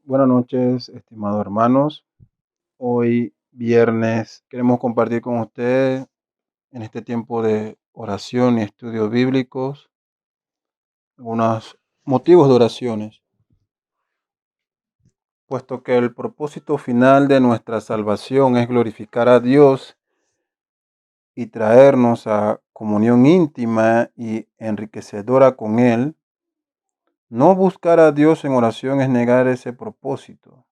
Buenas noches, estimados hermanos. Hoy viernes queremos compartir con ustedes en este tiempo de oración y estudios bíblicos algunos motivos de oraciones, puesto que el propósito final de nuestra salvación es glorificar a Dios y traernos a comunión íntima y enriquecedora con Él. No buscar a Dios en oración es negar ese propósito.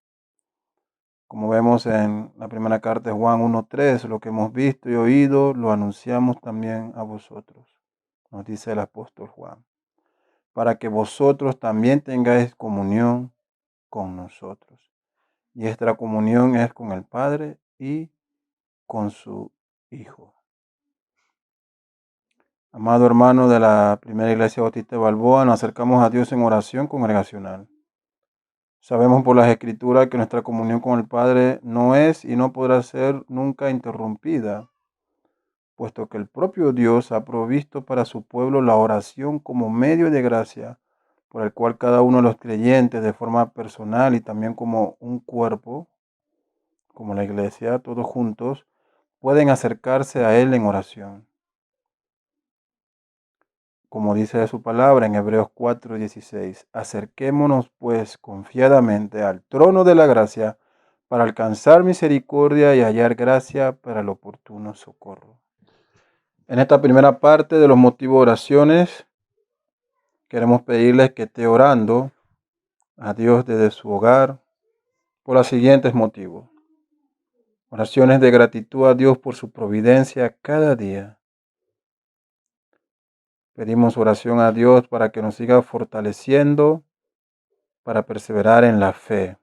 Como vemos en la primera carta de Juan 1:3, lo que hemos visto y oído lo anunciamos también a vosotros, nos dice el apóstol Juan, para que vosotros también tengáis comunión con nosotros. Y esta comunión es con el Padre y con su Hijo. Amado hermano de la primera iglesia bautista de Balboa, nos acercamos a Dios en oración congregacional. Sabemos por las Escrituras que nuestra comunión con el Padre no es y no podrá ser nunca interrumpida, puesto que el propio Dios ha provisto para su pueblo la oración como medio de gracia, por el cual cada uno de los creyentes de forma personal y también como un cuerpo, como la iglesia, todos juntos, pueden acercarse a Él en oración. Como dice su palabra en Hebreos 4:16, acerquémonos pues confiadamente al trono de la gracia para alcanzar misericordia y hallar gracia para el oportuno socorro. En esta primera parte de los motivos de oraciones, queremos pedirles que esté orando a Dios desde su hogar por los siguientes motivos. Oraciones de gratitud a Dios por su providencia cada día. Pedimos oración a Dios para que nos siga fortaleciendo para perseverar en la fe,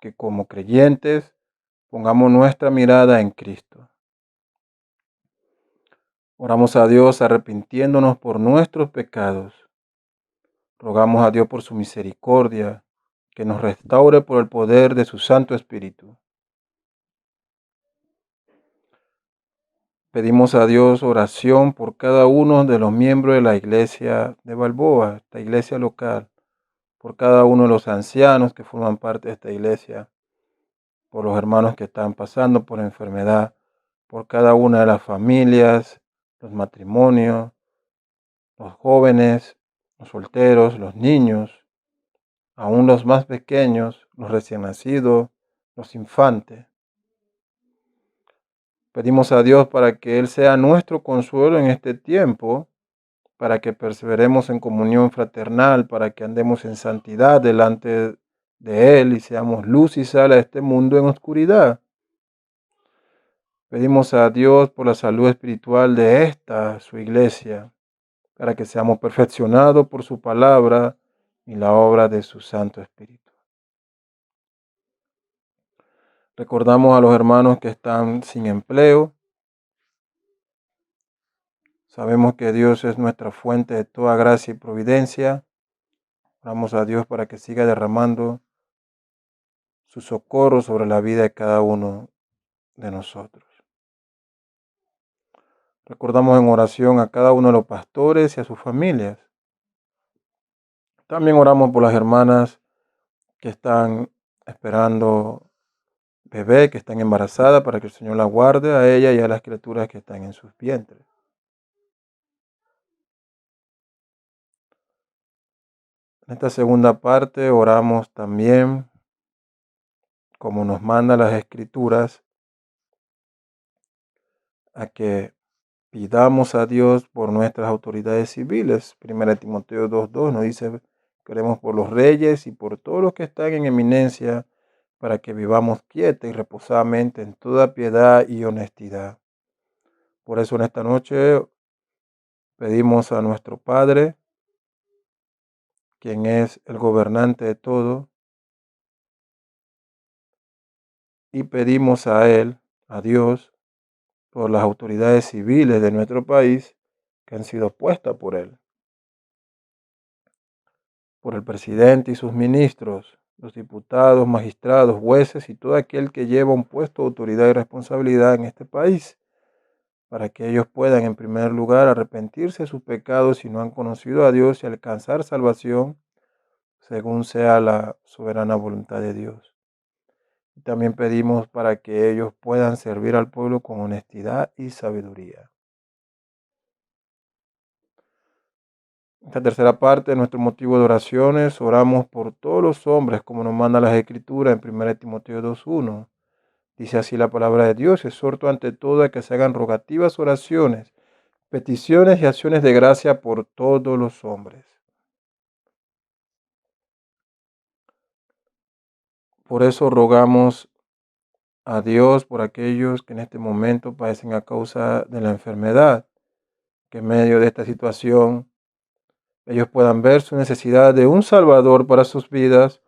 que como creyentes pongamos nuestra mirada en Cristo. Oramos a Dios arrepintiéndonos por nuestros pecados. Rogamos a Dios por su misericordia, que nos restaure por el poder de su Santo Espíritu. Pedimos a Dios oración por cada uno de los miembros de la iglesia de Balboa, esta iglesia local, por cada uno de los ancianos que forman parte de esta iglesia, por los hermanos que están pasando por enfermedad, por cada una de las familias, los matrimonios, los jóvenes, los solteros, los niños, aún los más pequeños, los recién nacidos, los infantes. Pedimos a Dios para que Él sea nuestro consuelo en este tiempo, para que perseveremos en comunión fraternal, para que andemos en santidad delante de Él y seamos luz y sal a este mundo en oscuridad. Pedimos a Dios por la salud espiritual de esta, su iglesia, para que seamos perfeccionados por su palabra y la obra de su Santo Espíritu. Recordamos a los hermanos que están sin empleo. Sabemos que Dios es nuestra fuente de toda gracia y providencia. Oramos a Dios para que siga derramando su socorro sobre la vida de cada uno de nosotros. Recordamos en oración a cada uno de los pastores y a sus familias. También oramos por las hermanas que están esperando bebé, que están embarazadas, para que el Señor la guarde a ella y a las criaturas que están en sus vientres. En esta segunda parte oramos también, como nos manda las Escrituras, a que pidamos a Dios por nuestras autoridades civiles. 1 Timoteo 2:2 nos dice que oremos por los reyes y por todos los que están en eminencia, para que vivamos quieta y reposadamente en toda piedad y honestidad. Por eso en esta noche pedimos a nuestro Padre, quien es el gobernante de todo, y pedimos a Él, a Dios, por las autoridades civiles de nuestro país que han sido puestas por Él, por el presidente y sus ministros, los diputados, magistrados, jueces y todo aquel que lleva un puesto de autoridad y responsabilidad en este país, para que ellos puedan en primer lugar arrepentirse de sus pecados si no han conocido a Dios y alcanzar salvación, según sea la soberana voluntad de Dios. Y también pedimos para que ellos puedan servir al pueblo con honestidad y sabiduría. Esta tercera parte de nuestro motivo de oraciones, oramos por todos los hombres, como nos manda las Escrituras en 1 Timoteo 2:1. Dice así la palabra de Dios: exhorto ante todo a que se hagan rogativas, oraciones, peticiones y acciones de gracia por todos los hombres. Por eso rogamos a Dios por aquellos que en este momento padecen a causa de la enfermedad, que en medio de esta situación ellos puedan ver su necesidad de un Salvador para sus vidas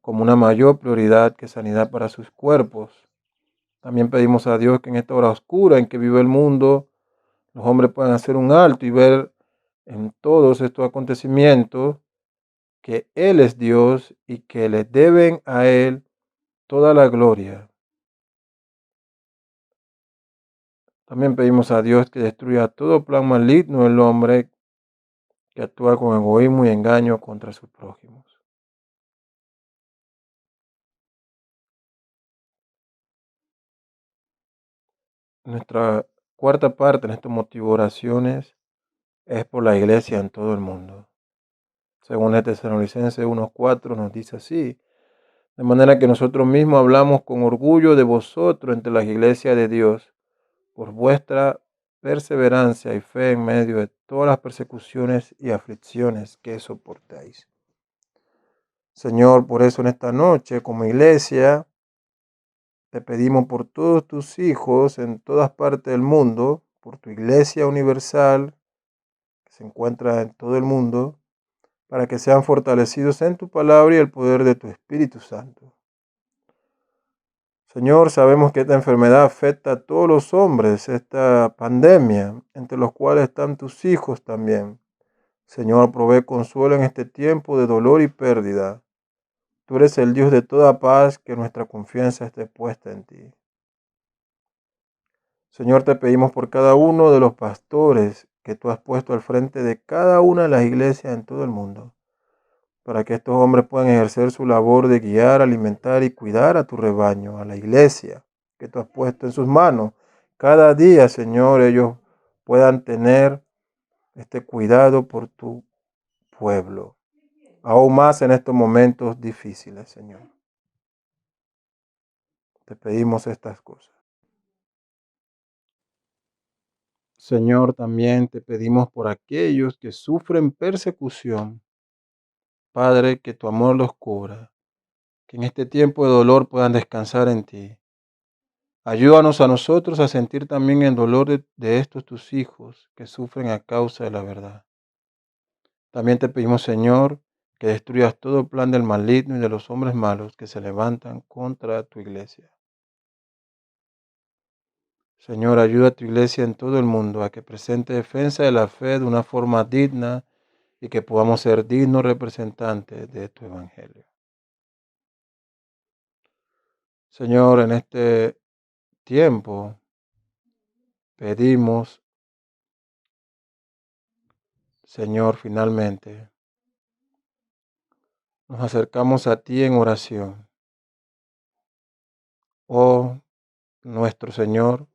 como una mayor prioridad que sanidad para sus cuerpos. También pedimos a Dios que en esta hora oscura en que vive el mundo, los hombres puedan hacer un alto y ver en todos estos acontecimientos que Él es Dios y que le deben a Él toda la gloria. También pedimos a Dios que destruya todo plan maligno del hombre que actúa con egoísmo y engaño contra sus prójimos. Nuestra cuarta parte en este motivo de oraciones es por la iglesia en todo el mundo. Según el Tesalonicenses 1:4 nos dice así: de manera que nosotros mismos hablamos con orgullo de vosotros entre las iglesias de Dios, por vuestra perseverancia y fe en medio de todas las persecuciones y aflicciones que soportáis. Señor, por eso en esta noche, como iglesia, te pedimos por todos tus hijos en todas partes del mundo, por tu iglesia universal que se encuentra en todo el mundo, para que sean fortalecidos en tu palabra y el poder de tu Espíritu Santo. Señor, sabemos que esta enfermedad afecta a todos los hombres, esta pandemia, entre los cuales están tus hijos también. Señor, provee consuelo en este tiempo de dolor y pérdida. Tú eres el Dios de toda paz, que nuestra confianza esté puesta en ti. Señor, te pedimos por cada uno de los pastores que tú has puesto al frente de cada una de las iglesias en todo el mundo, para que estos hombres puedan ejercer su labor de guiar, alimentar y cuidar a tu rebaño, a la iglesia que tú has puesto en sus manos. Cada día, Señor, ellos puedan tener este cuidado por tu pueblo, aún más en estos momentos difíciles, Señor. Te pedimos estas cosas. Señor, también te pedimos por aquellos que sufren persecución. Padre, que tu amor los cubra, que en este tiempo de dolor puedan descansar en ti. Ayúdanos a nosotros a sentir también el dolor de estos tus hijos que sufren a causa de la verdad. También te pedimos, Señor, que destruyas todo plan del maligno y de los hombres malos que se levantan contra tu iglesia. Señor, ayuda a tu iglesia en todo el mundo a que presente defensa de la fe de una forma digna y que podamos ser dignos representantes de tu evangelio. Señor, en este tiempo pedimos, Señor, finalmente nos acercamos a ti en oración. Oh, nuestro Señor,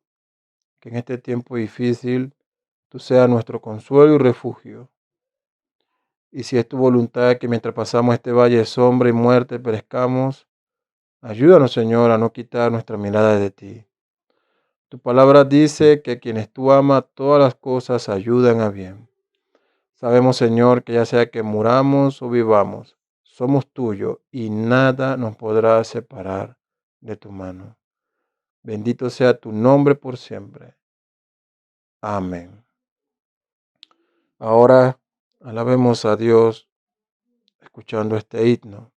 que en este tiempo difícil tú seas nuestro consuelo y refugio. Y si es tu voluntad que mientras pasamos este valle de sombra y muerte perezcamos, ayúdanos, Señor, a no quitar nuestra mirada de ti. Tu palabra dice que quienes tú amas, todas las cosas ayudan a bien. Sabemos, Señor, que ya sea que muramos o vivamos, somos tuyos y nada nos podrá separar de tu mano. Bendito sea tu nombre por siempre. Amén. Ahora alabemos a Dios escuchando este himno.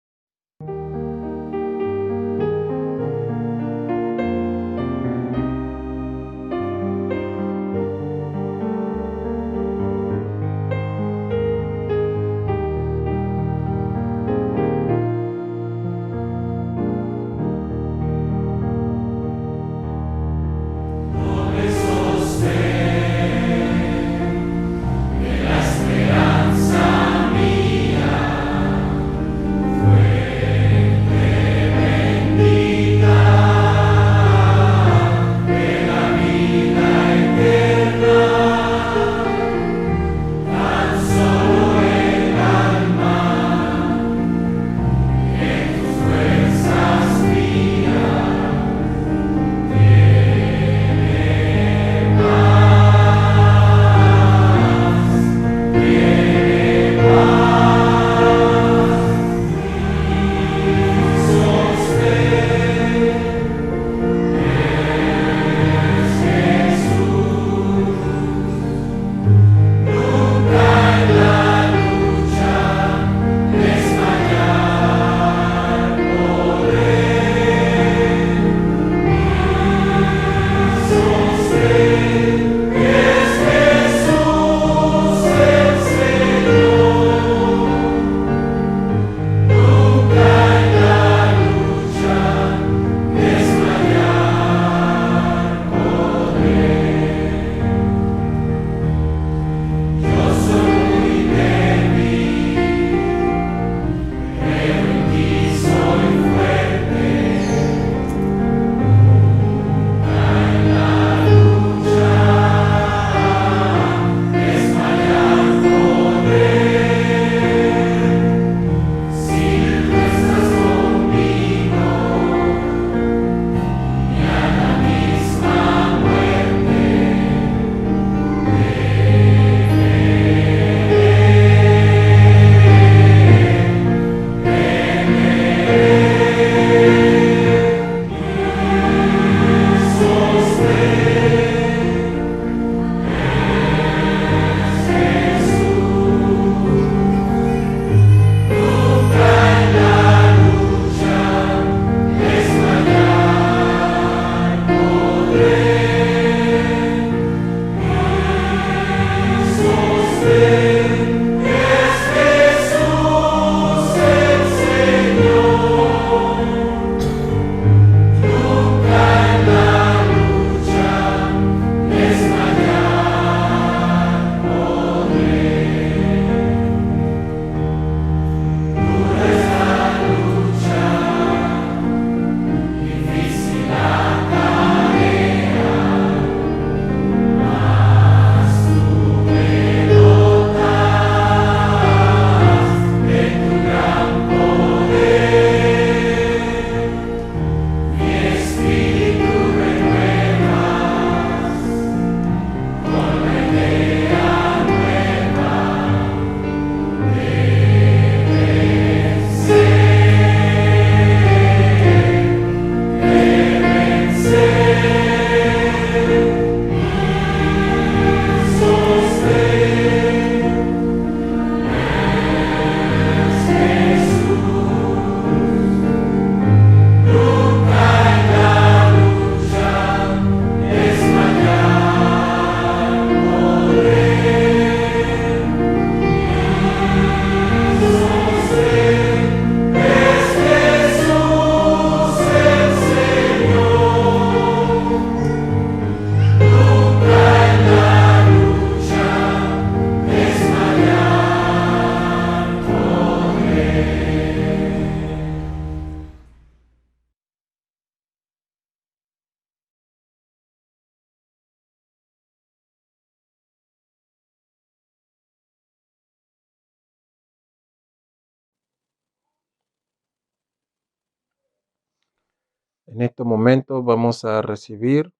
En estos momentos vamos a recibir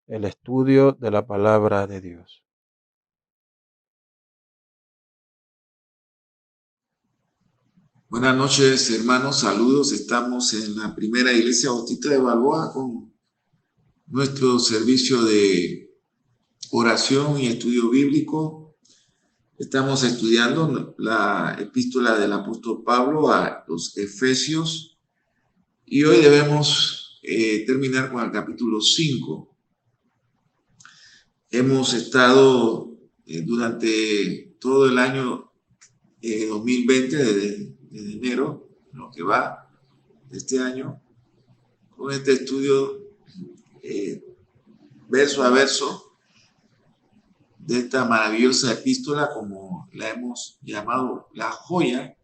el estudio de la palabra de Dios. Buenas noches, hermanos, saludos. Estamos en la primera iglesia bautista de Balboa con nuestro servicio de oración y estudio bíblico. Estamos estudiando la epístola del apóstol Pablo a los Efesios y hoy debemos terminar con el capítulo 5. Hemos estado durante todo el año 2020, desde enero, lo que va de este año, con este estudio verso a verso de esta maravillosa epístola, como la hemos llamado, la joya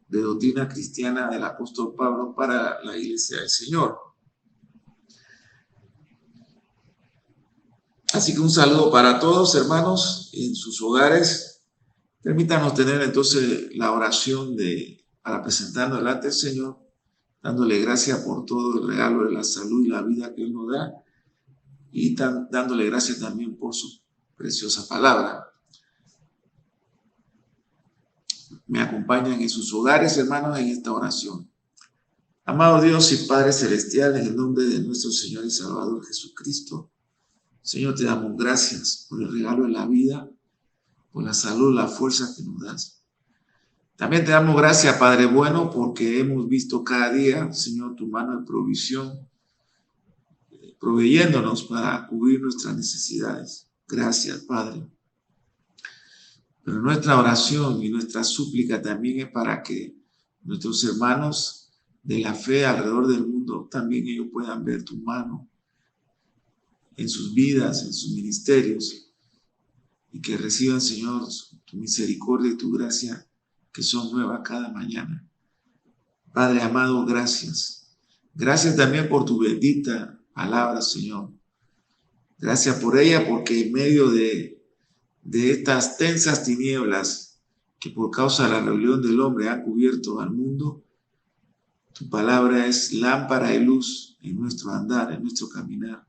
de doctrina cristiana del apóstol Pablo para la iglesia del Señor. Así que un saludo para todos, hermanos, en sus hogares. Permítanos tener entonces la oración para presentarnos delante del Señor, dándole gracias por todo el regalo de la salud y la vida que Él nos da, y dándole gracias también por su preciosa palabra. Me acompañan en sus hogares, hermanos, en esta oración. Amado Dios y Padre Celestial, en el nombre de nuestro Señor y Salvador Jesucristo, Señor, te damos gracias por el regalo de la vida, por la salud, la fuerza que nos das. También te damos gracias, Padre bueno, porque hemos visto cada día, Señor, tu mano de provisión, proveyéndonos para cubrir nuestras necesidades. Gracias, Padre. Pero nuestra oración y nuestra súplica también es para que nuestros hermanos de la fe alrededor del mundo también ellos puedan ver tu mano en sus vidas, en sus ministerios, y que reciban, Señor, tu misericordia y tu gracia, que son nuevas cada mañana. Padre amado, gracias. Gracias también por tu bendita palabra, Señor. Gracias por ella, porque en medio de estas tensas tinieblas que por causa de la rebelión del hombre han cubierto al mundo, tu palabra es lámpara y luz en nuestro andar, en nuestro caminar.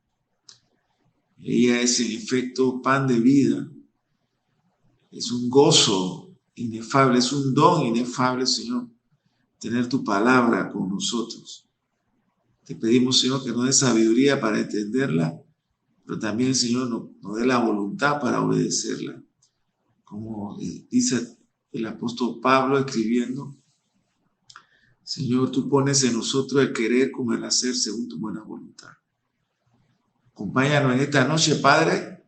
Ella es en efecto pan de vida, es un gozo inefable, es un don inefable, Señor, tener tu palabra con nosotros. Te pedimos, Señor, que nos dé sabiduría para entenderla, pero también, Señor, nos dé la voluntad para obedecerla. Como dice el apóstol Pablo escribiendo, Señor, tú pones en nosotros el querer como el hacer según tu buena voluntad. Acompáñanos en esta noche, Padre,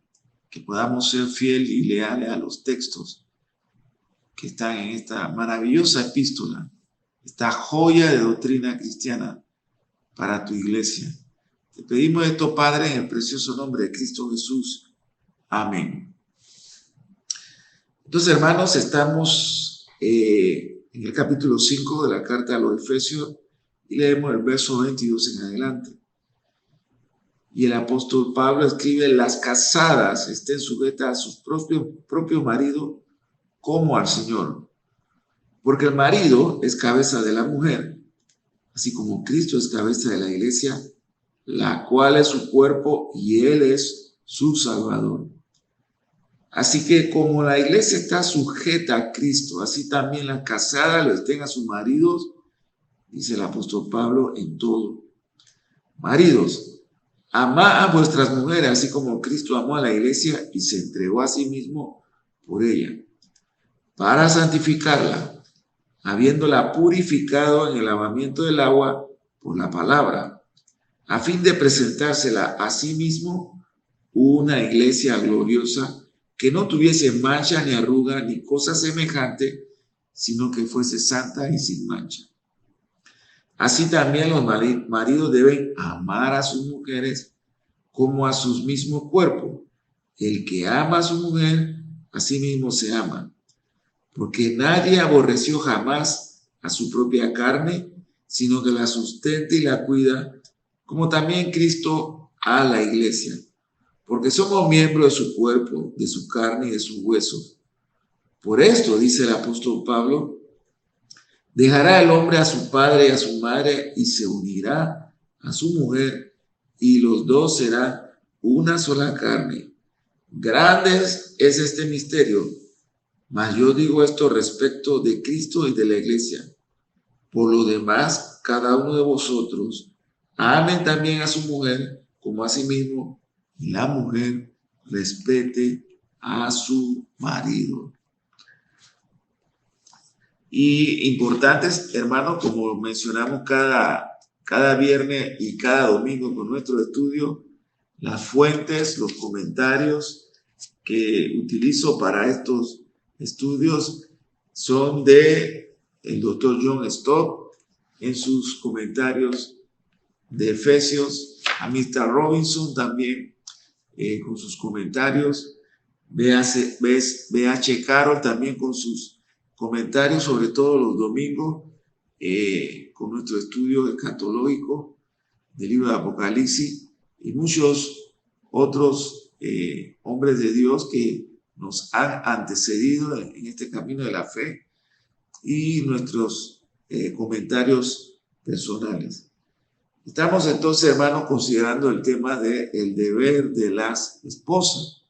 que podamos ser fieles y leales a los textos que están en esta maravillosa epístola, esta joya de doctrina cristiana para tu iglesia. Te pedimos esto, Padre, en el precioso nombre de Cristo Jesús. Amén. Entonces, hermanos, estamos en el capítulo 5 de la carta a los Efesios y leemos el verso 22 en adelante. Y el apóstol Pablo escribe: las casadas estén sujetas a sus propios maridos como al Señor, porque el marido es cabeza de la mujer, así como Cristo es cabeza de la iglesia, la cual es su cuerpo y Él es su Salvador. Así que como la iglesia está sujeta a Cristo, así también las casadas lo estén a sus maridos, dice el apóstol Pablo, en todo. Maridos, amad a vuestras mujeres, así como Cristo amó a la iglesia y se entregó a sí mismo por ella, para santificarla, habiéndola purificado en el lavamiento del agua por la palabra, a fin de presentársela a sí mismo una iglesia gloriosa, que no tuviese mancha ni arruga ni cosa semejante, sino que fuese santa y sin mancha. Así también los maridos deben amar a sus mujeres como a sus mismos cuerpos. El que ama a su mujer, a sí mismo se ama. Porque nadie aborreció jamás a su propia carne, sino que la sustenta y la cuida, como también Cristo a la iglesia. Porque somos miembros de su cuerpo, de su carne y de sus huesos. Por esto, dice el apóstol Pablo, dejará el hombre a su padre y a su madre y se unirá a su mujer, y los dos serán una sola carne. Grande es este misterio, mas yo digo esto respecto de Cristo y de la iglesia. Por lo demás, cada uno de vosotros amen también a su mujer como a sí mismo, y la mujer respete a su marido. Y importantes, hermanos, como mencionamos cada viernes y cada domingo con nuestro estudio, las fuentes, los comentarios que utilizo para estos estudios son de el doctor John Stott en sus comentarios de Efesios, a Mr. Robinson también con sus comentarios, B.H. Carroll también con sus comentarios, sobre todo los domingos, con nuestro estudio escatológico del libro de Apocalipsis, y muchos otros hombres de Dios que nos han antecedido en este camino de la fe, y nuestros comentarios personales. Estamos entonces, hermanos, considerando el tema del deber de las esposas.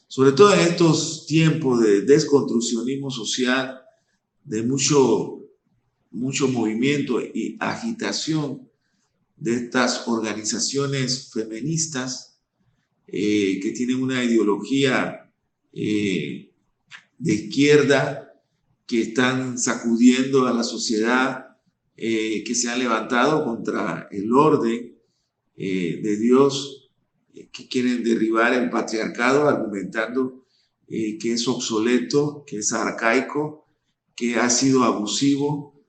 Sobre todo en estos tiempos de desconstruccionismo social, de mucho movimiento y agitación de estas organizaciones feministas que tienen una ideología de izquierda, que están sacudiendo a la sociedad, que se han levantado contra el orden de Dios, que quieren derribar el patriarcado, argumentando que es obsoleto, que es arcaico, que ha sido abusivo,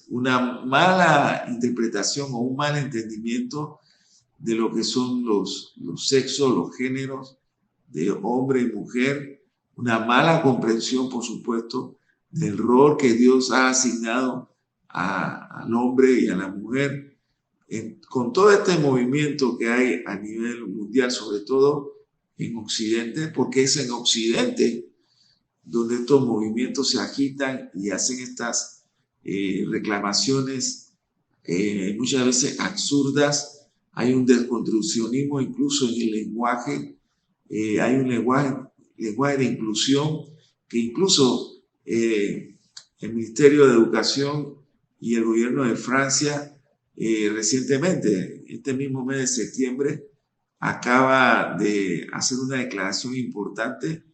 una mala interpretación o un mal entendimiento de lo que son los sexos, los géneros de hombre y mujer, una mala comprensión, por supuesto, del rol que Dios ha asignado al hombre y a la mujer. Con todo este movimiento que hay a nivel mundial, sobre todo en Occidente, porque es en Occidente donde estos movimientos se agitan y hacen estas reclamaciones muchas veces absurdas. Hay un desconstruccionismo incluso en el lenguaje, hay un lenguaje de inclusión que incluso el Ministerio de Educación y el gobierno de Francia recientemente, este mismo mes de septiembre, acaba de hacer una declaración importante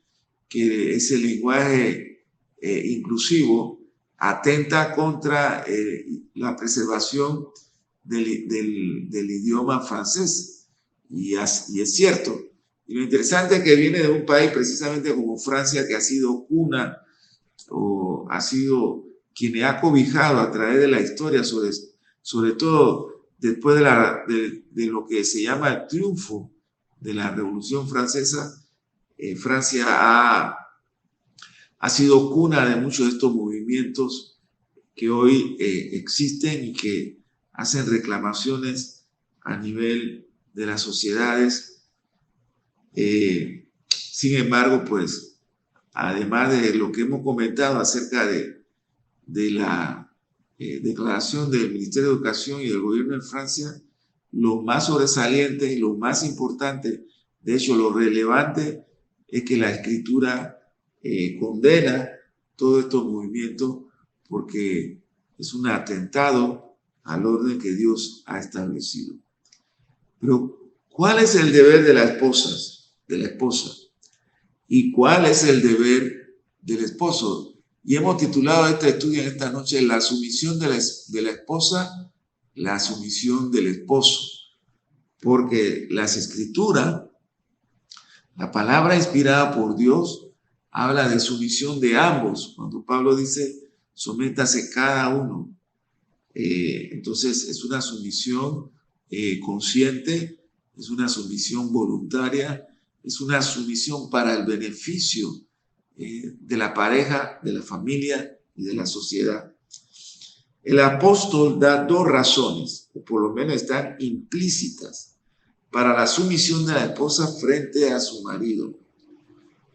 que ese lenguaje inclusivo atenta contra la preservación del idioma francés. Y es cierto. Y lo interesante es que viene de un país precisamente como Francia, que ha sido cuna o ha sido quien ha cobijado a través de la historia, sobre todo después de lo que se llama el triunfo de la Revolución Francesa. Francia ha sido cuna de muchos de estos movimientos que hoy existen y que hacen reclamaciones a nivel de las sociedades. Sin embargo, pues, además de lo que hemos comentado acerca de la declaración del Ministerio de Educación y del gobierno de Francia, lo más sobresaliente y lo más importante, de hecho lo relevante, es que la Escritura condena todos estos movimientos porque es un atentado al orden que Dios ha establecido. Pero, ¿cuál es el deber de la esposa? ¿Y cuál es el deber del esposo? Y hemos titulado este estudio en esta noche La sumisión de la esposa, la sumisión del esposo. Porque las Escrituras, la palabra inspirada por Dios, habla de sumisión de ambos. Cuando Pablo dice, sométase cada uno. Entonces es una sumisión consciente, es una sumisión voluntaria, es una sumisión para el beneficio de la pareja, de la familia y de la sociedad. El apóstol da dos razones, o por lo menos están implícitas, para la sumisión de la esposa frente a su marido.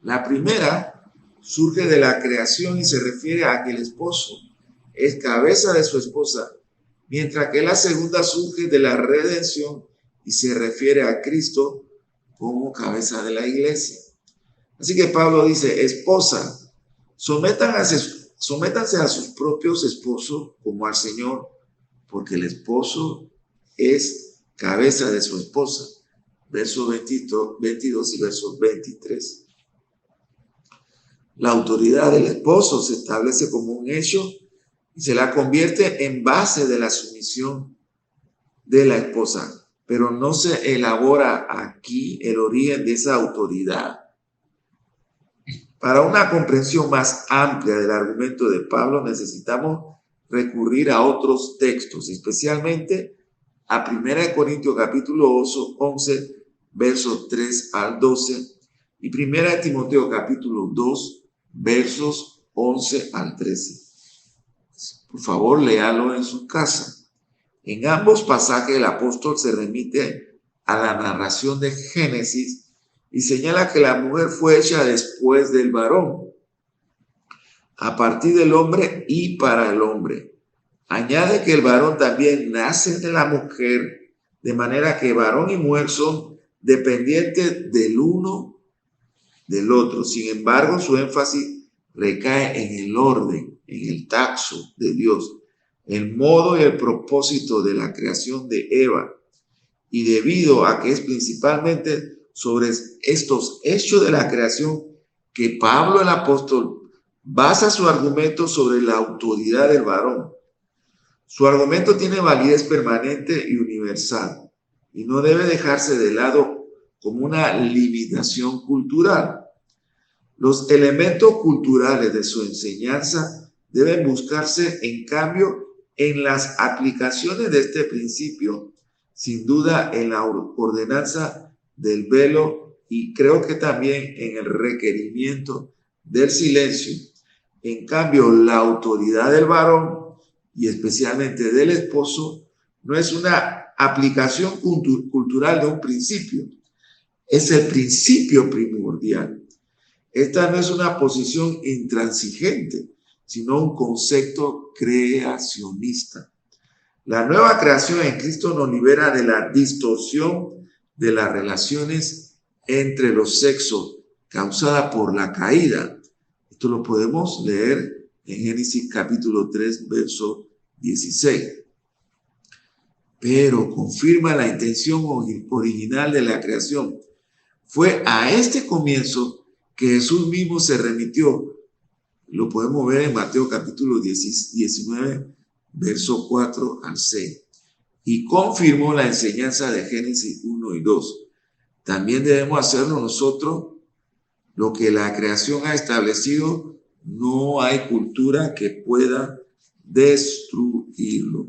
La primera surge de la creación y se refiere a que el esposo es cabeza de su esposa mientras que la segunda surge de la redención y se refiere a Cristo como cabeza de la iglesia. Así que Pablo dice, esposa, sométanse a sus propios esposos como al Señor, porque el esposo es cabeza de su esposa. Versos 22 y versos 23. La autoridad del esposo se establece como un hecho y se la convierte en base de la sumisión de la esposa, pero no se elabora aquí el origen de esa autoridad. Para una comprensión más amplia del argumento de Pablo necesitamos recurrir a otros textos, especialmente a 1 Corintios capítulo 11, versos 3 al 12 y 1 Timoteo capítulo 2, versos 11 al 13. Por favor, léalo en su casa. En ambos pasajes el apóstol se remite a la narración de Génesis y señala que la mujer fue hecha después del varón, a partir del hombre y para el hombre. Añade que el varón también nace de la mujer, de manera que varón y mujer son dependientes del uno del otro. Sin embargo, su énfasis recae en el orden, en el taxo de Dios, el modo y el propósito de la creación de Eva. Y debido a que es principalmente sobre estos hechos de la creación que Pablo el apóstol basa su argumento sobre la autoridad del varón. Su argumento tiene validez permanente y universal y no debe dejarse de lado como una limitación cultural. Los elementos culturales de su enseñanza deben buscarse, en cambio, en las aplicaciones de este principio, sin duda en la ordenanza del velo y creo que también en el requerimiento del silencio. En cambio, la autoridad del varón y especialmente del esposo no es una aplicación cultural de un principio, es el principio primordial. Esta no es una posición intransigente, sino un concepto creacionista. La nueva creación en Cristo nos libera de la distorsión de las relaciones entre los sexos causada por la caída. Esto lo podemos leer en Génesis capítulo 3, verso 16. Pero confirma la intención original de la creación. Fue a este comienzo que Jesús mismo se remitió. Lo podemos ver en Mateo capítulo 19, verso 4 al 6. Y confirmó la enseñanza de Génesis 1 y 2. También debemos hacerlo nosotros. Lo que la creación ha establecido, no hay cultura que pueda destruirlo.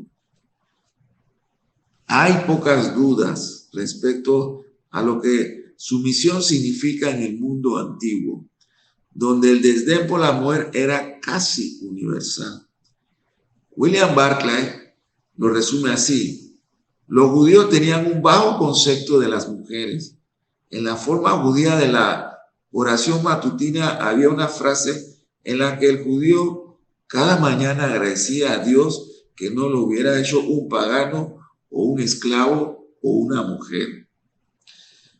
Hay pocas dudas respecto a lo que sumisión significa en el mundo antiguo, donde el desdén por la mujer era casi universal. William Barclay lo resume así: los judíos tenían un bajo concepto de las mujeres. En la forma judía de la oración matutina había una frase en la que el judío cada mañana agradecía a Dios que no lo hubiera hecho un pagano o un esclavo o una mujer.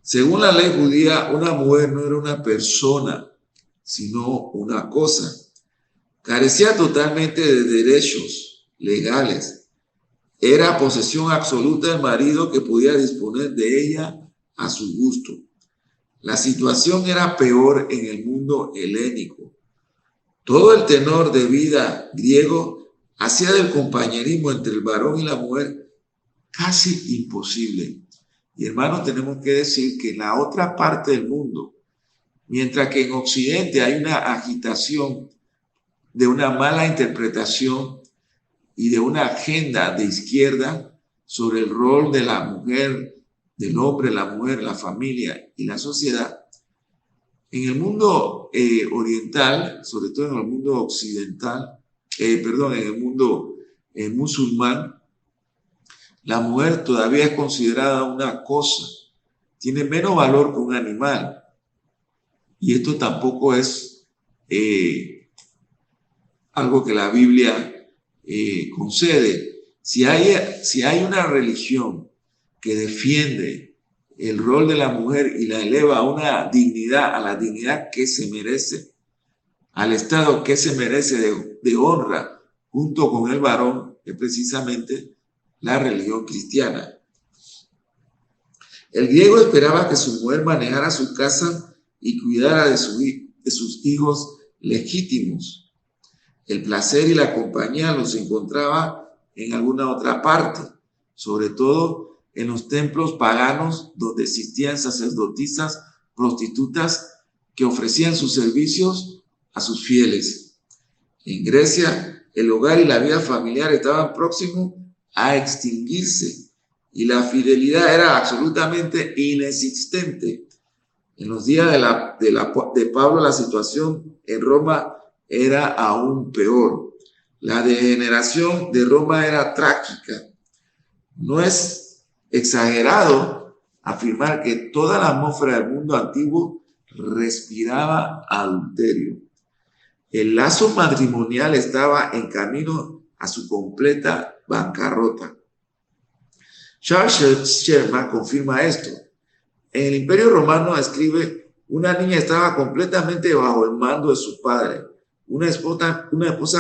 Según la ley judía, una mujer no era una persona, sino una cosa. Carecía totalmente de derechos legales. Era posesión absoluta del marido que podía disponer de ella a su gusto. La situación era peor en el mundo helénico. Todo el tenor de vida griego hacía del compañerismo entre el varón y la mujer casi imposible. Y hermanos, tenemos que decir que en la otra parte del mundo, mientras que en Occidente hay una agitación de una mala interpretación y de una agenda de izquierda sobre el rol de la mujer, del hombre, la mujer, la familia y la sociedad, en el mundo oriental, sobre todo en el mundo occidental, en el mundo musulmán, la mujer todavía es considerada una cosa, tiene menos valor que un animal. Y esto tampoco es algo que la Biblia concede. Si hay una religión que defiende el rol de la mujer y la eleva a la dignidad que se merece, al estado que se merece de honra junto con el varón, es precisamente la religión cristiana. El griego esperaba que su mujer manejara su casa y cuidara de sus hijos legítimos. El placer y la compañía los encontraba en alguna otra parte, sobre todo en los templos paganos donde existían sacerdotisas prostitutas que ofrecían sus servicios a sus fieles. En Grecia, el hogar y la vida familiar estaban próximos a extinguirse y la fidelidad era absolutamente inexistente. En los días de Pablo, la situación en Roma era aún peor. La degeneración de Roma era trágica. No es exagerado afirmar que toda la atmósfera del mundo antiguo respiraba adulterio. El lazo matrimonial estaba en camino a su completa bancarrota. Charles Sherman confirma esto. En el Imperio Romano escribe: una niña estaba completamente bajo el mando de su padre, una esposa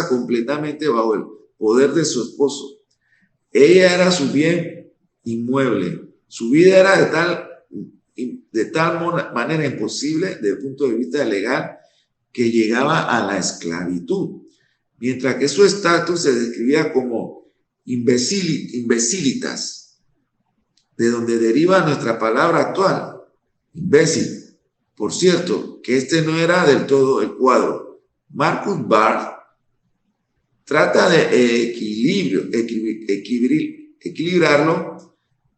completamente bajo el poder de su esposo. Ella era su bien inmueble. Su vida era de tal manera imposible desde el punto de vista legal que llegaba a la esclavitud, mientras que su estatus se describía como imbecilitas, de donde deriva nuestra palabra actual, imbécil. Por cierto, que este no era del todo el cuadro. Marcus Barth trata de equilibrarlo.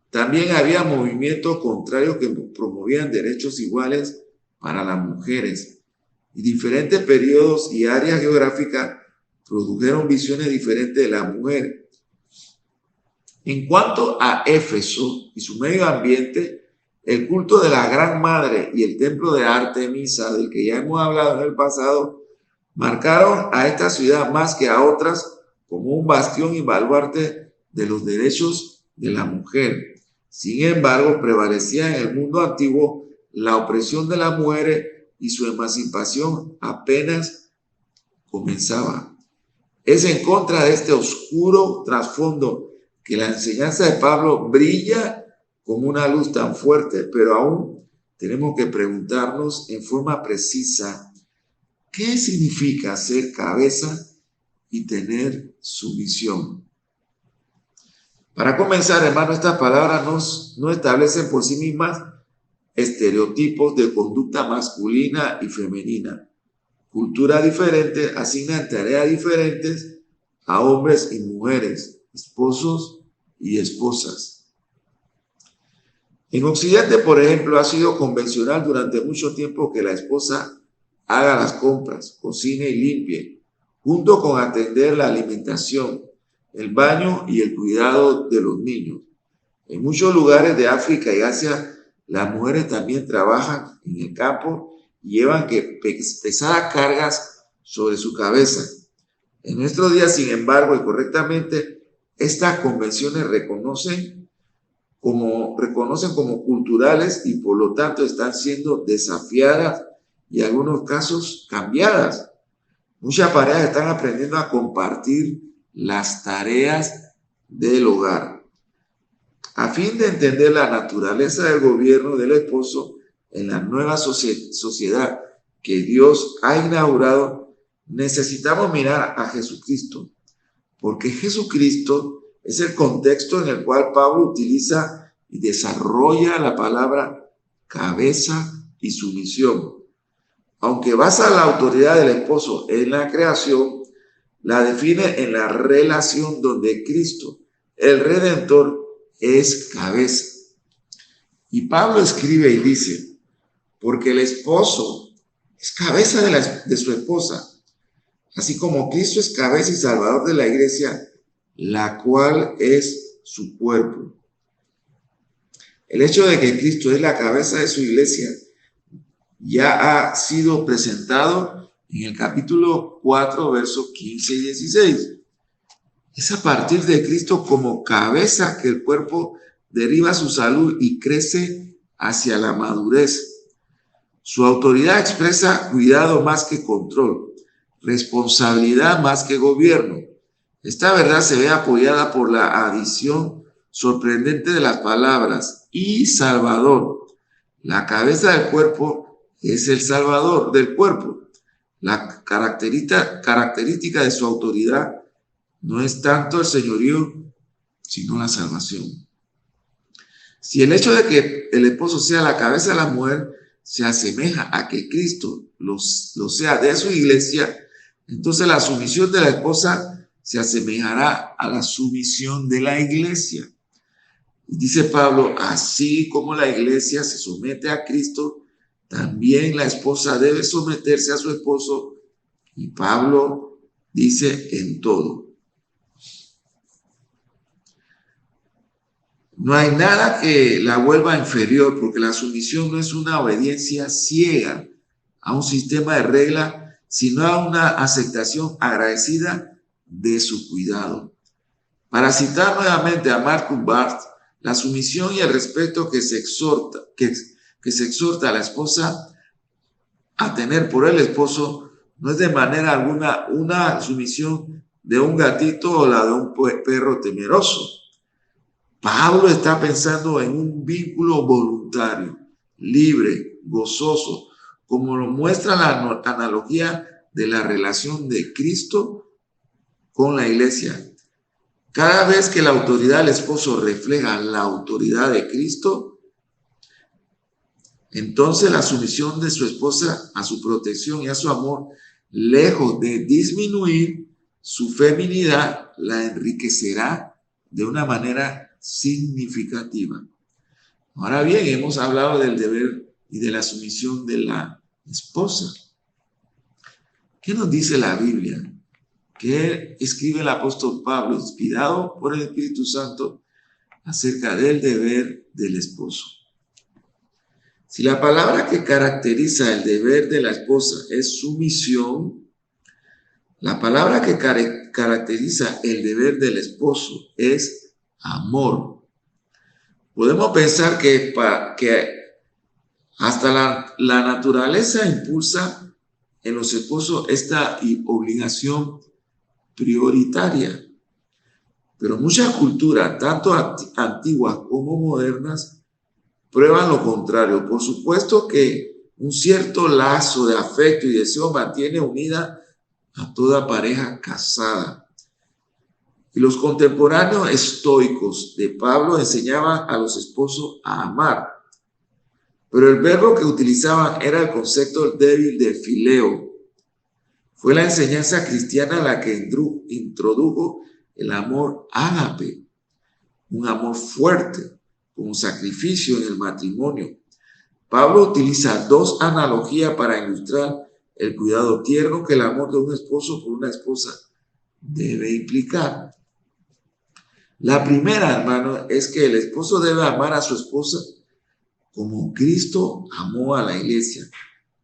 También había movimientos contrarios que promovían derechos iguales para las mujeres. Y diferentes periodos y áreas geográficas produjeron visiones diferentes de la mujer. En cuanto a Éfeso y su medio ambiente, el culto de la Gran Madre y el templo de Artemisa, del que ya hemos hablado en el pasado, marcaron a esta ciudad más que a otras como un bastión y baluarte de los derechos de la mujer. Sin embargo, prevalecía en el mundo antiguo la opresión de las mujeres y su emancipación apenas comenzaba. Es en contra de este oscuro trasfondo que la enseñanza de Pablo brilla como una luz tan fuerte, pero aún tenemos que preguntarnos en forma precisa: ¿qué significa ser cabeza y tener sumisión? Para comenzar, hermano, estas palabras no establecen por sí mismas estereotipos de conducta masculina y femenina. Culturas diferentes asignan tareas diferentes a hombres y mujeres, esposos y esposas. En Occidente, por ejemplo, ha sido convencional durante mucho tiempo que la esposa haga las compras, cocine y limpie, junto con atender la alimentación, el baño y el cuidado de los niños. En muchos lugares de África y Asia, las mujeres también trabajan en el campo y llevan pesadas cargas sobre su cabeza. En nuestros días, sin embargo, y correctamente, estas convenciones reconocen como culturales y por lo tanto están siendo desafiadas y en algunos casos cambiadas. Muchas parejas están aprendiendo a compartir las tareas del hogar. A fin de entender la naturaleza del gobierno del esposo en la nueva sociedad que Dios ha inaugurado, necesitamos mirar a Jesucristo, porque Jesucristo es el contexto en el cual Pablo utiliza y desarrolla la palabra cabeza y sumisión. Aunque basa la autoridad del esposo en la creación, la define en la relación donde Cristo, el Redentor, es cabeza. Y Pablo escribe y dice: porque el esposo es cabeza de su esposa, así como Cristo es cabeza y salvador de la iglesia, la cual es su cuerpo. El hecho de que Cristo es la cabeza de su iglesia ya ha sido presentado en el capítulo 4, versos 15 y 16. Es a partir de Cristo como cabeza que el cuerpo deriva su salud y crece hacia la madurez. Su autoridad expresa cuidado más que control, responsabilidad más que gobierno. Esta verdad se ve apoyada por la adición sorprendente de las palabras y Salvador. La cabeza del cuerpo es el Salvador del cuerpo. La característica de su autoridad no es tanto el señorío, sino la salvación. Si el hecho de que el esposo sea la cabeza de la mujer se asemeja a que Cristo lo sea de su iglesia, entonces la sumisión de la esposa se asemejará a la sumisión de la iglesia. Y dice Pablo, así como la iglesia se somete a Cristo, también la esposa debe someterse a su esposo. Y Pablo dice en todo. No hay nada que la vuelva inferior, porque la sumisión no es una obediencia ciega a un sistema de reglas, sino a una aceptación agradecida de su cuidado. Para citar nuevamente a Marcus Barth, la sumisión y el respeto que se exhorta a la esposa a tener por el esposo no es de manera alguna una sumisión de un gatito o la de un perro temeroso. Pablo está pensando en un vínculo voluntario, libre, gozoso, como lo muestra la analogía de la relación de Cristo con la iglesia. Cada vez que la autoridad del esposo refleja la autoridad de Cristo, entonces la sumisión de su esposa a su protección y a su amor, lejos de disminuir su feminidad, la enriquecerá de una manera significativa. Ahora bien, hemos hablado del deber y de la sumisión de la esposa. ¿Qué nos dice la Biblia? ¿Qué escribe el apóstol Pablo, inspirado por el Espíritu Santo, acerca del deber del esposo? Si la palabra que caracteriza el deber de la esposa es sumisión, la palabra que caracteriza el deber del esposo es amor. Podemos pensar que hasta la naturaleza impulsa en los esposos esta obligación prioritaria. Pero muchas culturas, tanto antiguas como modernas, prueban lo contrario. Por supuesto que un cierto lazo de afecto y deseo mantiene unida a toda pareja casada. Y los contemporáneos estoicos de Pablo enseñaban a los esposos a amar. Pero el verbo que utilizaban era el concepto débil de fileo. Fue la enseñanza cristiana la que introdujo el amor ágape, un amor fuerte, con un sacrificio en el matrimonio. Pablo utiliza dos analogías para ilustrar el cuidado tierno que el amor de un esposo por una esposa debe implicar. La primera, hermano, es que el esposo debe amar a su esposa como Cristo amó a la iglesia.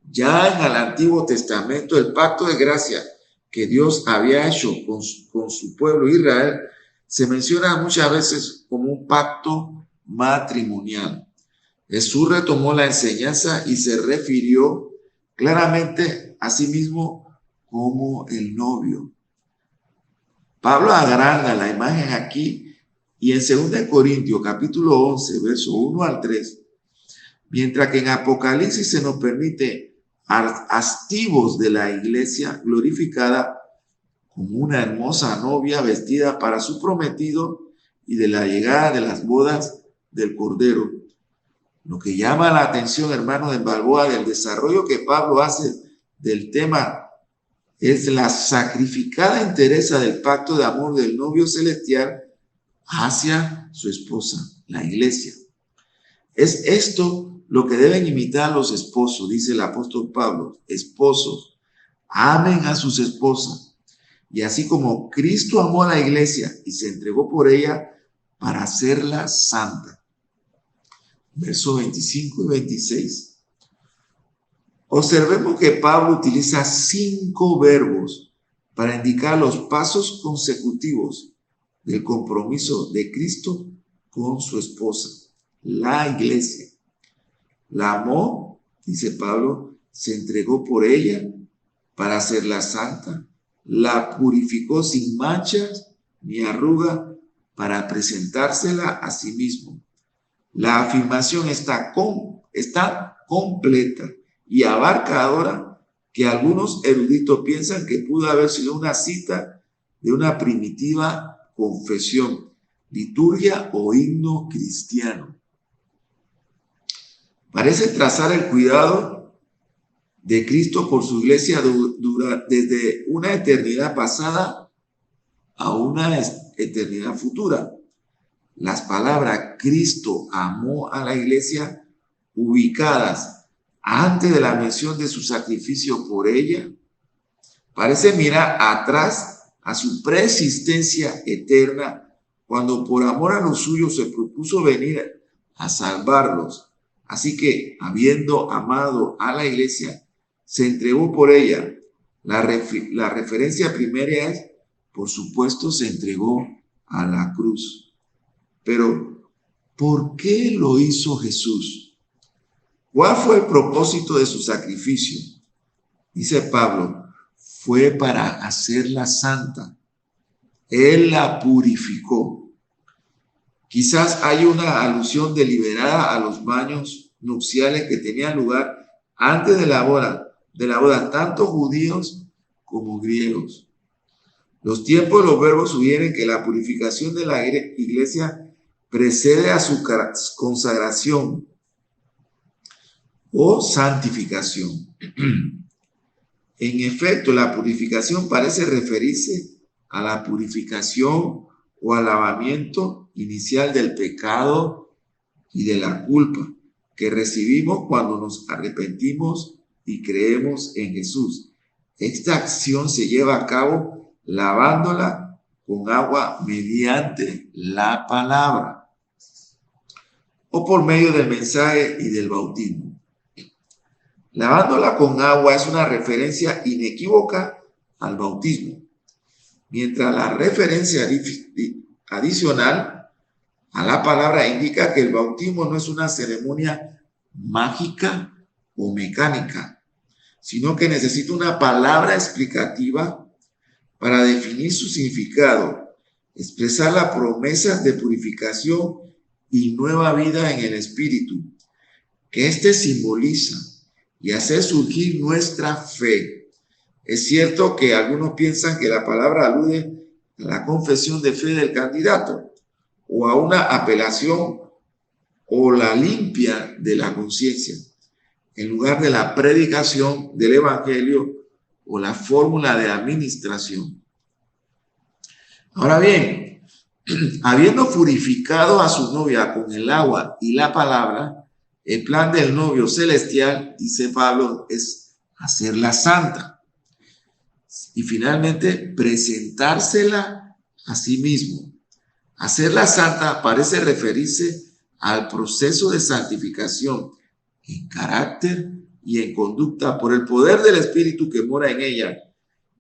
Ya en el Antiguo Testamento, el pacto de gracia que Dios había hecho con su pueblo Israel se menciona muchas veces como un pacto matrimonial. Jesús retomó la enseñanza y se refirió claramente a sí mismo como el novio. Pablo agranda la imagen aquí y en 2 Corintios capítulo 11, verso 1 al 3, mientras que en Apocalipsis se nos permite activos de la iglesia glorificada como una hermosa novia vestida para su prometido y de la llegada de las bodas del Cordero. Lo que llama la atención, hermano de Balboa, del desarrollo que Pablo hace del tema es la sacrificada entereza del pacto de amor del novio celestial hacia su esposa, la iglesia. Es esto lo que deben imitar los esposos, dice el apóstol Pablo. Esposos, amen a sus esposas. Y así como Cristo amó a la iglesia y se entregó por ella para hacerla santa. Versos 25 y 26. Observemos que Pablo utiliza 5 verbos para indicar los pasos consecutivos del compromiso de Cristo con su esposa, la iglesia. La amó, dice Pablo, se entregó por ella para hacerla santa, la purificó sin manchas ni arruga para presentársela a sí mismo. La afirmación está completa y abarcadora que algunos eruditos piensan que pudo haber sido una cita de una primitiva confesión, liturgia o himno cristiano. Parece trazar el cuidado de Cristo por su iglesia desde una eternidad pasada a una eternidad futura. Las palabras Cristo amó a la iglesia ubicadas antes de la mención de su sacrificio por ella, parece mirar atrás a su preexistencia eterna cuando por amor a los suyos se propuso venir a salvarlos. Así que, habiendo amado a la iglesia, se entregó por ella. La referencia primera es, por supuesto, se entregó a la cruz. Pero, ¿por qué lo hizo Jesús? ¿Cuál fue el propósito de su sacrificio? Dice Pablo, fue para hacerla santa. Él la purificó. Quizás hay una alusión deliberada a los baños nupciales que tenían lugar antes de la boda, tanto judíos como griegos. Los tiempos de los verbos sugieren que la purificación de la iglesia precede a su consagración o santificación. En efecto, la purificación parece referirse a la purificación o al lavamiento inicial del pecado y de la culpa que recibimos cuando nos arrepentimos y creemos en Jesús. Esta acción se lleva a cabo lavándola con agua mediante la palabra o por medio del mensaje y del bautismo. Lavándola con agua es una referencia inequívoca al bautismo, mientras la referencia adicional a la palabra indica que el bautismo no es una ceremonia mágica o mecánica, sino que necesita una palabra explicativa para definir su significado, expresar las promesas de purificación y nueva vida en el Espíritu, que éste simboliza, y hacer surgir nuestra fe. Es cierto que algunos piensan que la palabra alude a la confesión de fe del candidato o a una apelación o la limpia de la conciencia, en lugar de la predicación del evangelio o la fórmula de administración. Ahora bien, habiendo purificado a su novia con el agua y la palabra, el plan del novio celestial, dice Pablo, es hacerla santa y finalmente presentársela a sí mismo. Hacerla santa parece referirse al proceso de santificación en carácter y en conducta por el poder del Espíritu que mora en ella,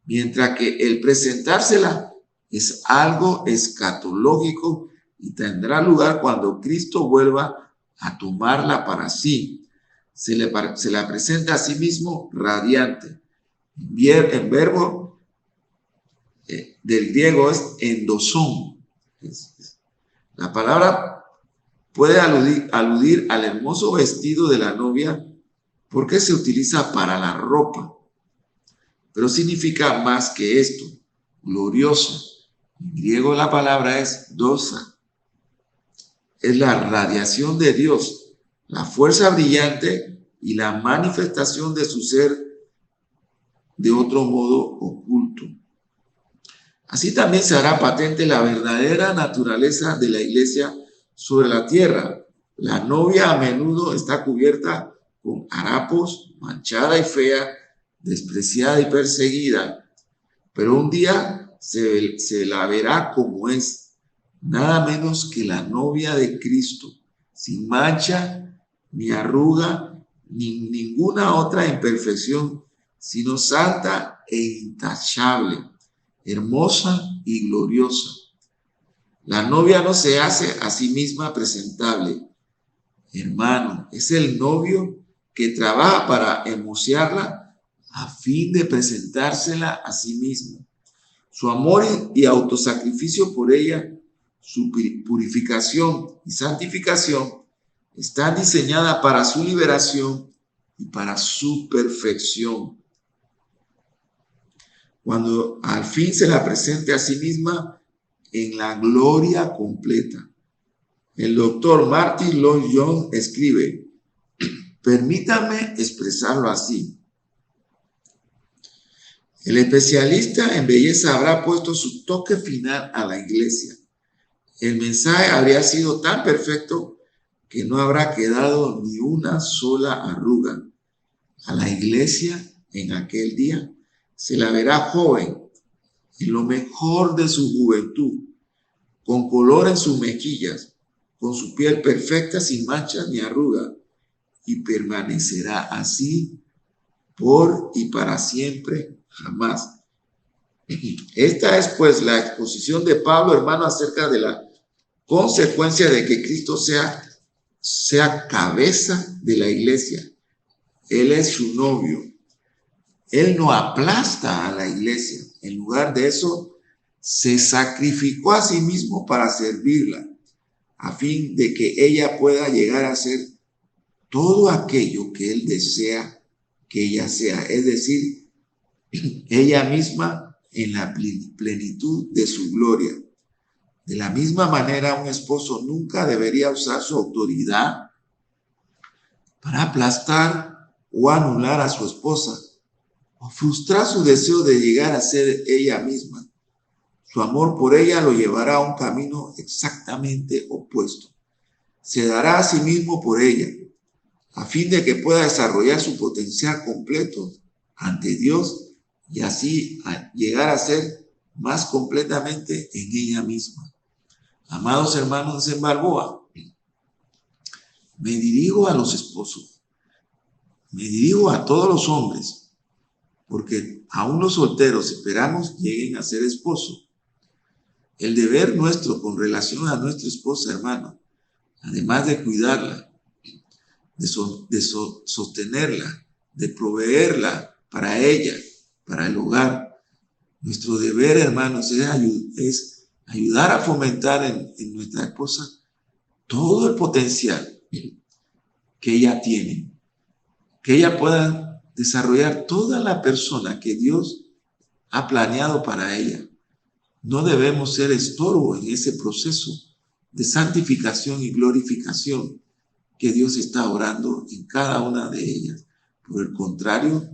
mientras que el presentársela es algo escatológico y tendrá lugar cuando Cristo vuelva a tomarla para sí. Se la presenta a sí mismo radiante. En verbo del griego es endosón. La palabra puede aludir al hermoso vestido de la novia porque se utiliza para la ropa, pero significa más que esto, glorioso. En griego la palabra es doxa. Es la radiación de Dios, la fuerza brillante y la manifestación de su ser de otro modo oculto. Así también se hará patente la verdadera naturaleza de la iglesia sobre la tierra. La novia a menudo está cubierta con harapos, manchada y fea, despreciada y perseguida, pero un día se la verá como es, nada menos que la novia de Cristo, sin mancha, ni arruga, ni ninguna otra imperfección, sino santa e intachable, hermosa y gloriosa. La novia no se hace a sí misma presentable. Hermano, es el novio que trabaja para hermosearla a fin de presentársela a sí mismo. Su amor y autosacrificio por ella, su purificación y santificación, están diseñadas para su liberación y para su perfección. Cuando al fin se la presente a sí misma en la gloria completa. El doctor Martin Lloyd Jones escribe, permítame expresarlo así. El especialista en belleza habrá puesto su toque final a la iglesia. El mensaje habría sido tan perfecto que no habrá quedado ni una sola arruga. A la iglesia en aquel día se la verá joven, en lo mejor de su juventud, con color en sus mejillas, con su piel perfecta sin manchas ni arruga, y permanecerá así por y para siempre, jamás. Esta es pues la exposición de Pablo, hermano, acerca de la consecuencia de que Cristo sea cabeza de la iglesia. Él es su novio. Él no aplasta a la iglesia. En lugar de eso, se sacrificó a sí mismo para servirla, a fin de que ella pueda llegar a ser todo aquello que Él desea que ella sea, es decir, ella misma en la plenitud de su gloria. De la misma manera, un esposo nunca debería usar su autoridad para aplastar o anular a su esposa o frustrar su deseo de llegar a ser ella misma. Su amor por ella lo llevará a un camino exactamente opuesto. Se dará a sí mismo por ella, a fin de que pueda desarrollar su potencial completo ante Dios y así llegar a ser más completamente en ella misma. Amados hermanos en Balboa, me dirijo a los esposos, me dirijo a todos los hombres, porque aún los solteros esperamos lleguen a ser esposos. El deber nuestro con relación a nuestra esposa, hermano, además de cuidarla, de sostenerla, de proveerla para ella, para el hogar, nuestro deber, hermanos, es ayudar a fomentar en nuestra esposa todo el potencial que ella tiene, que ella pueda desarrollar toda la persona que Dios ha planeado para ella. No debemos ser estorbo en ese proceso de santificación y glorificación que Dios está orando en cada una de ellas. Por el contrario,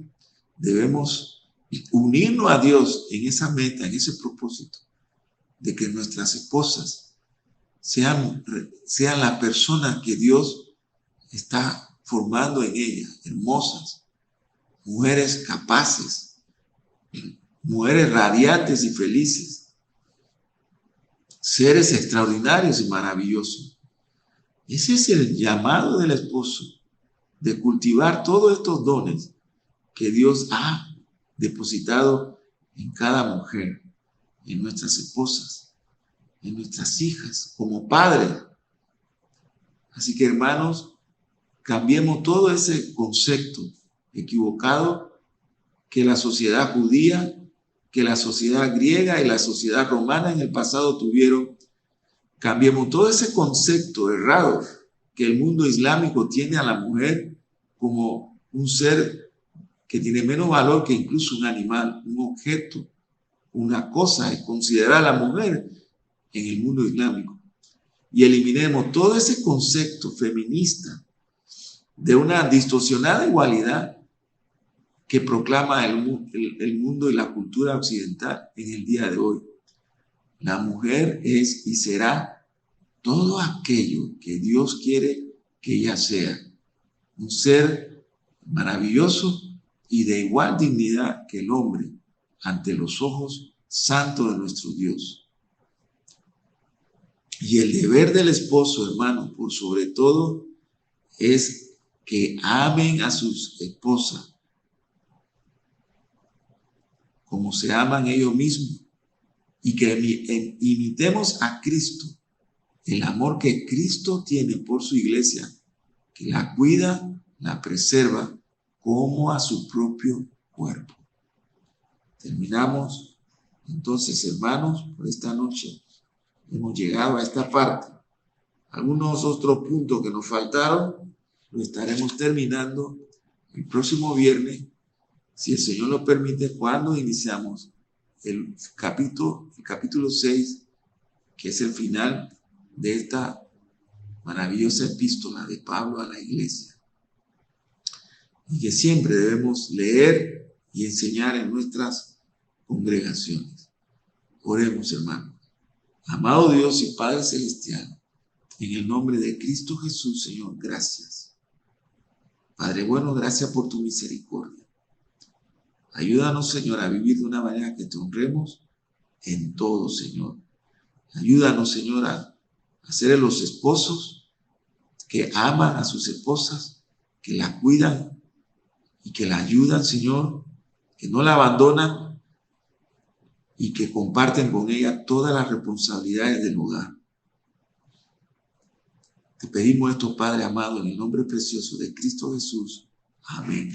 debemos unirnos a Dios en esa meta, en ese propósito, de que nuestras esposas sean la persona que Dios está formando en ellas, hermosas, mujeres capaces, mujeres radiantes y felices, seres extraordinarios y maravillosos. Ese es el llamado del esposo, de cultivar todos estos dones que Dios ha depositado en cada mujer, en nuestras esposas, en nuestras hijas, como padres. Así que, hermanos, cambiemos todo ese concepto equivocado que la sociedad judía, que la sociedad griega y la sociedad romana en el pasado tuvieron. Cambiemos todo ese concepto errado que el mundo islámico tiene a la mujer como un ser que tiene menos valor que incluso un animal, un objeto, una cosa, es considerar a la mujer en el mundo islámico. Y eliminemos todo ese concepto feminista de una distorsionada igualdad que proclama el mundo y la cultura occidental en el día de hoy. La mujer es y será todo aquello que Dios quiere que ella sea. Un ser maravilloso y de igual dignidad que el hombre ante los ojos santos de nuestro Dios. Y el deber del esposo, hermano, por sobre todo, es que amen a sus esposas como se aman ellos mismos. y que imitemos a Cristo, el amor que Cristo tiene por su iglesia, que la cuida, la preserva como a su propio cuerpo. Terminamos entonces, hermanos, por esta noche. Hemos llegado a esta parte. Algunos otros puntos que nos faltaron lo estaremos terminando el próximo viernes, si el Señor lo permite, cuando iniciamos el capítulo 6, que es el final de esta maravillosa epístola de Pablo a la iglesia, y que siempre debemos leer y enseñar en nuestras congregaciones. Oremos, hermanos. Amado Dios y Padre Celestial, en el nombre de Cristo Jesús, Señor, gracias. Padre bueno, gracias por tu misericordia. Ayúdanos, Señor, a vivir de una manera que te honremos en todo, Señor. Ayúdanos, Señor, a ser los esposos que aman a sus esposas, que la cuidan y que la ayudan, Señor, que no la abandonan y que comparten con ella todas las responsabilidades del hogar. Te pedimos esto, Padre amado, en el nombre precioso de Cristo Jesús. Amén.